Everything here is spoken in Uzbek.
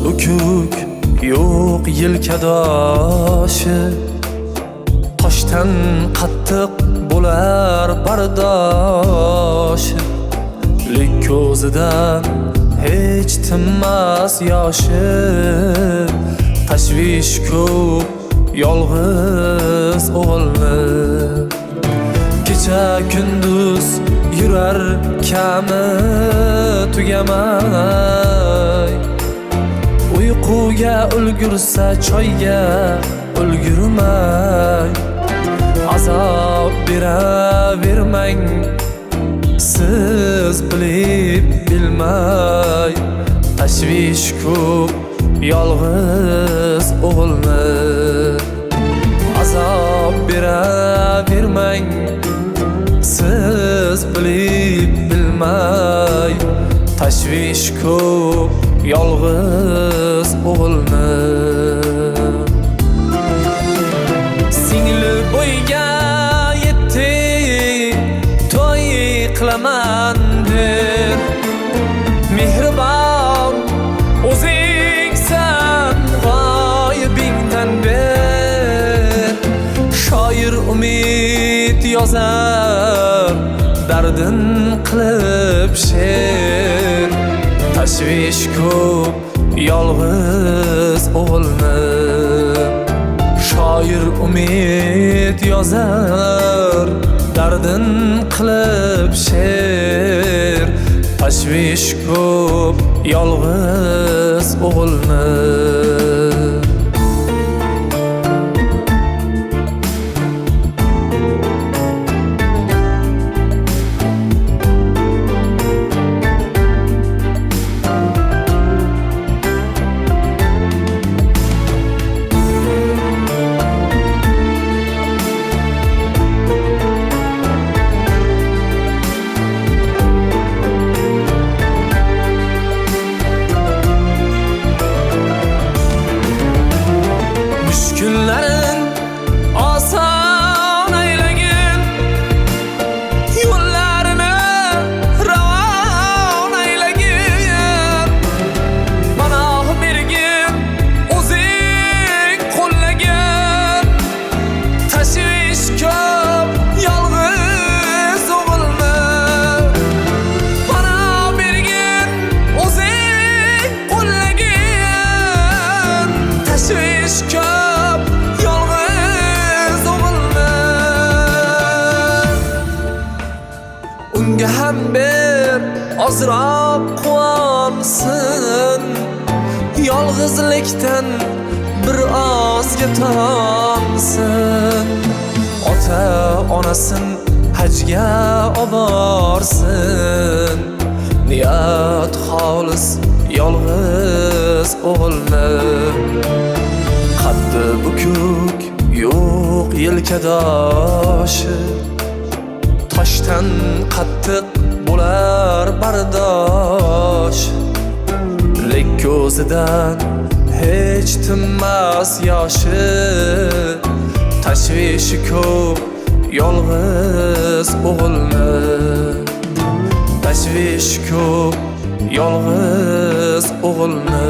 bukuk yo'q yelkadoshi, toshdan qattiq bo'lar bardoshi. Lek ko'zidan hech tinmas yoshi, tashvish ko'p yolg'iz o'g'ilni. Kecha kunduz yurar kami tugamay, uyquga ulgursa choyga ulgurmay. Azob beravermang siz bilib bilmay, tashvish ko'p yolg'iz o'g'ilni. Azob beravermang siz bilib bilmay, tashvish ko'p yolg'iz o'g'ilni. Singli bo'yga yetdi to'y qilaman der, mehribon o'zingsan g'oyibingdan ber. Shoir umid yozar dardin qilib she'r, tashvish ko'p yolg'iz o'g'ilni. Shoir umid yozar dardin qilib she'r, tashvish ko'p yolg'iz o'g'ilni. Günlerin oson aylagin, yo'llarini ravon aylagin. Panoh bergin, o'zing qo'llagin, tashvish ko'p yolg'iz o'g'ilni. Panoh bergin, o'zing qo'llagin, tashvish ko'p unga ham ber ozroq quvonsin, yolg'izlikdan bir ozga tonsin. Ota onasin hajga oborsin, niyat xolis yolg'iz o'g'ilni. Qaddi bukuk yo'q yelkadoshi, toshdan qattiq bo'lar bardosh. Lek ko'zidan hech tinmas yoshi, tashvishi ko'p yolg'iz o'g'ilni. Tashvish ko'p yolg'iz o'g'ilni.